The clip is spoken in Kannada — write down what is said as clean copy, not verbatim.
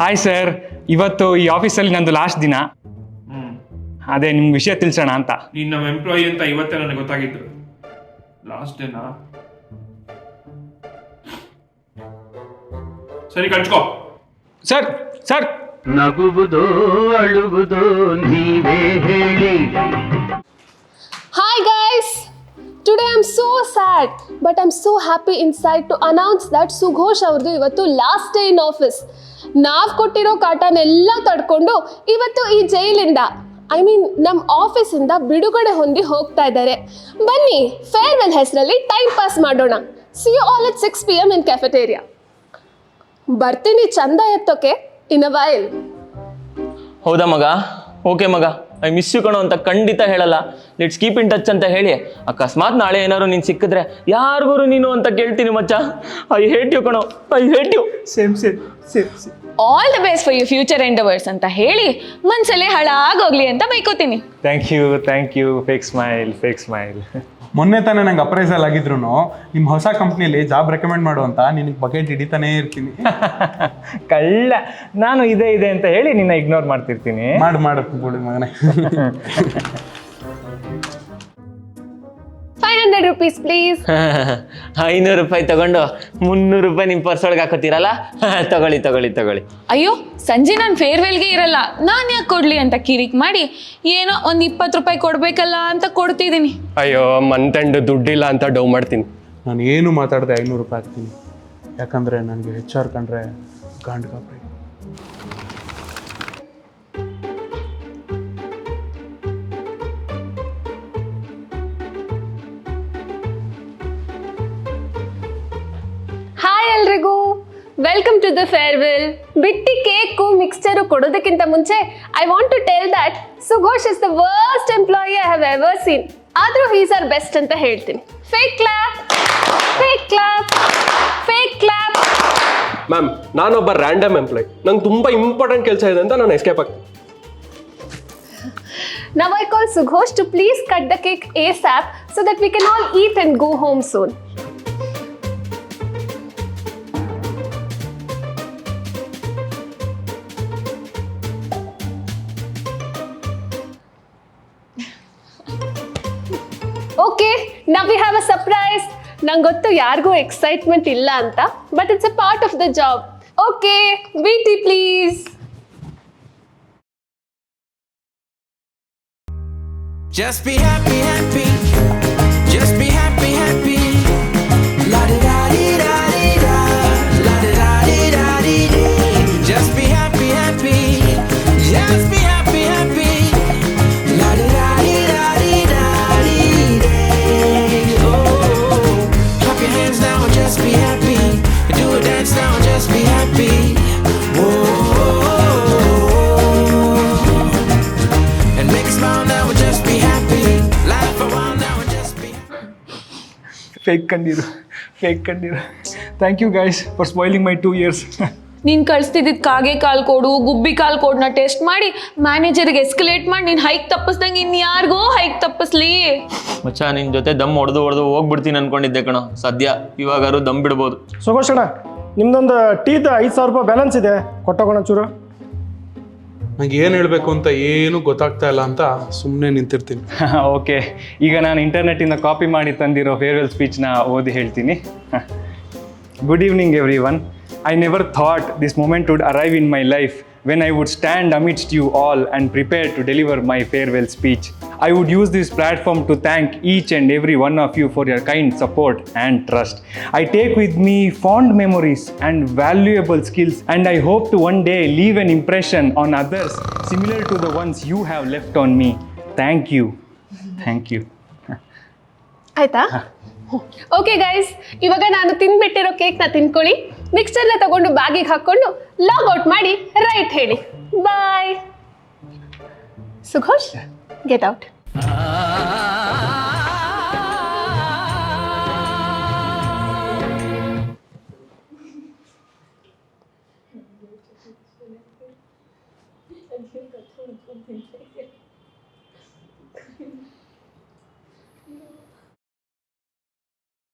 ಹಾಯ್ ಸರ್, ಇವತ್ತು ಈ ಆಫೀಸಲ್ಲಿ ನಂದು ಲಾಸ್ಟ್ ದಿನ. ಅದೇ ನಿಮ್ಗೆ ವಿಷಯ ತಿಳಿಸೋಣ ಅಂತ. ನೀನು ನಮ್ಮ ಎಂಪ್ಲಾಯಿ ಅಂತ ಇವತ್ತೇ ನನಗೆ ಗೊತ್ತಾಗಿತ್ತು. ಲಾಸ್ಟ್ ಡೇನಾ? ಸರಿ ಕಳ್ಸ್ಕೋ. ಸರ್ ಸರ್ ನಗುವುದೋ ಅಳುವುದೋ ನೀವೇ ಹೇಳಿ. Hi guys! Today I'm so sad, but I'm so happy inside to announce that ಸುಘೋಷ್ ಅವ್ರದ್ದು ಇವತ್ತು ಲಾಸ್ಟ್ ಡೇ ಇನ್ ಆಫೀಸ್. ನಾವು ಕೊಟ್ಟಿರೋ ಕಾಟನೆಲ್ಲ ತಡ್ಕೊಂಡು ಇವತ್ತು ಈ ಜೈಲಿಂದ ನಮ್ಮ ಆಫೀಸಿಂದ ಬಿಡುಗಡೆ ಹೊಂದಿ ಹೋಗ್ತಾ ಇದ್ದಾರೆ. ಬನ್ನಿ ಫೇರ್ವೆಲ್ ಹೆಸರಲ್ಲಿ ಟೈಮ್ ಪಾಸ್ ಮಾಡೋಣ. See you all at 6 PM in cafeteria. ಬರ್ತೀನಿ ಚಂದ ಎತ್ತೋಕೆ ಇನ್ ಅ ವೈಲ್. ಹೌದಾ ಮಗ? ಓಕೆ ಮಗ, ಐ ಮಿಸ್ ಯು ಕಣೋ ಅಂತ ಖಂಡಿತ ಹೇಳಲ್ಲ. ಲೆಟ್ಸ್ ಕೀಪ್ ಇನ್ ಟಚ್ ಅಂತ ಹೇಳಿ ಅಕಸ್ಮಾತ್ ನಾಳೆ ಏನಾದ್ರು ನೀನು ಸಿಕ್ಕಿದ್ರೆ ಯಾರಿಗೂ ನೀನು ಅಂತ ಕೇಳ್ತೀನಿ ಮಚ್ಚ. ಐ ಹೇಟ್ ಯು ಕಣೋ, I hate you. Same all the best for you future endeavours ಅಂತ ಹೇಳಿ ಮನ್ಸಲ್ಲೇ ಹಾಳಾಗೋಗ್ಲಿ ಅಂತ ಬೈಕೋತೀನಿ. Thank you. Fake smile. ಮೊನ್ನೆ ತಾನೇ ನಂಗೆ ಅಪ್ರೈಸಲ್ ಆಗಿದ್ರು ನಿಮ್ಮ ಹೊಸ ಕಂಪ್ನಿಲಿ ಜಾಬ್ ರೆಕಮೆಂಡ್ ಮಾಡು ಅಂತ ನಿನಗೆ ಬಕೆಟ್ ಹಿಡಿತಾನೇ ಇರ್ತೀನಿ. ಕಳ್ಳ, ನಾನು ಇದೆ ಅಂತ ಹೇಳಿ ನಿನ್ನ ಇಗ್ನೋರ್ ಮಾಡ್ತಿರ್ತೀನಿ. ಮಾಡು ಬೋಳಿ ಮಗನೇ. 500 rupees please. 500 ರೂಪಾಯಿ ತಗೊಂಡು 300 ರೂಪಾಯಿ ನಿಮ್ಮ ಪರ್ಸೊಳಗೆ ಹಾಕೋತೀರಲ್ಲ, ತಗೊಳ್ಳಿ. ಅಯ್ಯೋ ಸಂಜೆ ನಾನು ಫೇರ್ವೆಲ್ಗೆ ಇರಲ್ಲ, ನಾನು ಯಾಕೆ ಕೊಡ್ಲಿ ಅಂತ ಕಿರಿಕ್ ಮಾಡಿ ಏನೋ ಒಂದು 20 ರೂಪಾಯಿ ಕೊಡ್ಬೇಕಲ್ಲ ಅಂತ ಕೊಡ್ತಿದ್ದೀನಿ. ಅಯ್ಯೋ ಮಂತ್ ದುಡ್ಡಿಲ್ಲ ಅಂತ ಡೌ ಮಾಡ್ತೀನಿ. ನಾನು ಏನು ಮಾತಾಡದೆ 500 ರೂಪಾಯಿ ಹಾಕ್ತೀನಿ. ಯಾಕಂದರೆ ನನಗೆ HR ಕಂಡ್ರೆ ಗಾಂಡ್ ಕಾಪ್ರಿ. ಹಾಯ್ ಎಲ್ರಿಗೂ, ವೆಲ್ಕಮ್ ಟು ದ ಫೇರ್ವೆಲ್. ಬಿಟ್ಟಿ ಕೇಕು ಮಿಕ್ಸ್ಚರು ಕೊಡೋದಕ್ಕಿಂತ ಮುಂಚೆ I want to tell that ಸುಘೋಷ್ is the worst employee I have ever seen. ಆದರೂ ಹೀಸ್ ಆರ್ ಬೆಸ್ಟ್ ಅಂತ ಹೇಳ್ತೀನಿ. Fake clap. ಮ್ಯಾಮ್, ನಾನೊಬ್ಬ ರ್ಯಾಂಡಮ್ ಎಂಪ್ಲಾಯ್. ನಂಗೆ ತುಂಬ ಇಂಪಾರ್ಟೆಂಟ್ ಕೆಲಸ ಇದೆ ಅಂತ ನಾನು ಎಸ್ಕೇಪ್ ಆಗ್ತೀನಿ. Now I call Sughosh to please cut the cake ASAP so that we can all eat and go home soon. Okay, now we have a surprise. ನಂಗೆ ಗೊತ್ತು ಯಾರಿಗೂ ಎಕ್ಸೈಟ್ಮೆಂಟ್ ಇಲ್ಲ ಅಂತ, but it's a part of the job. Okay, BT please. Just be happy, just be happy, la di da di da di da, la di da di da di da. Just be happy, just be happy, la di da di da di da di da. Oh, clap your hands now and just be happy. Do a dance now and just be happy. And make a smile now and just be happy. Laugh a while now and just be happy. Fake ಕಂಡಿರು. Thank you guys for spoiling my 2 years. ನೀನು ಕಳಿಸ್ತಿದ್ದಿದ್ದು ಕಾಗೆ ಕಾಲು ಕೊಡು, ಗುಬ್ಬಿ ಕಾಲು ಕೊಡನ್ನ ಟೆಸ್ಟ್ ಮಾಡಿ ಮ್ಯಾನೇಜರ್ಗೆ ಎಸ್ಕಲೇಟ್ ಮಾಡಿ ನೀನು ಹೈಕ್ ತಪ್ಪಿಸ್ದಂಗೆ ಇನ್ಯಾರಿಗೋ ಹೈಕ್ ತಪ್ಪಿಸ್ಲಿ. ಮಚ್ಚ ನಿನ್ನ ಜೊತೆ ದಮ್ ಹೊಡೆದು ಹೋಗ್ಬಿಡ್ತೀನಿ ಅನ್ಕೊಂಡಿದ್ದೆ ಕಣೋ. ಸದ್ಯ ಇವಾಗಾರು ದಮ್ ಬಿಡ್ಬೋದು. ಸುಘೋಷ್ ಅಣ್ಣ, ನಿಮ್ದೊಂದು ಟೀದ 5,000 ರೂಪಾಯಿ ಬ್ಯಾಲೆನ್ಸ್ ಇದೆ, ಕೊಟ್ಟೋಗೋಣ ಚೂರು. ನಂಗೆ ಏನು ಹೇಳಬೇಕು ಅಂತ ಏನು ಗೊತ್ತಾಗ್ತಾ ಇಲ್ಲ ಅಂತ ಸುಮ್ಮನೆ ನಿಂತಿರ್ತೀನಿ. ಓಕೆ, ಈಗ ನಾನು ಇಂಟರ್ನೆಟ್ಟಿಂದ ಕಾಪಿ ಮಾಡಿ ತಂದಿರೋ ಫೇರ್ವೆಲ್ ಸ್ಪೀಚ್ನ ಓದಿ ಹೇಳ್ತೀನಿ. Good evening every one. I never thought this moment would arrive in my life when I would stand amidst you all and prepare to deliver my farewell speech. I would use this platform to thank each and every one of you for your kind support and trust. I take with me fond memories and valuable skills, and I hope to one day leave an impression on others similar to the ones you have left on me. Thank you. ಆಯ್ತಾ? ಓಕೆ ಗೈಸ್, ಇವಾಗ ನಾನು ತಿನ್ಬಿಟ್ಟಿರೋ ಕೇಕ್ನ ತಿನ್ಕೊಳ್ಳಿ. ಮಿಕ್ಸ್ಚರ್ನ ತಗೊಂಡು ಬ್ಯಾಗಿಗೆ ಹಾಕ್ಕೊಂಡು ಲಾಗ್ ಔಟ್ ಮಾಡಿ ರೈಟ್ ಹೇಳಿ. ಬಾಯ್. ಸುಘೋಷ್, ಗೆಟ್ ಔಟ್.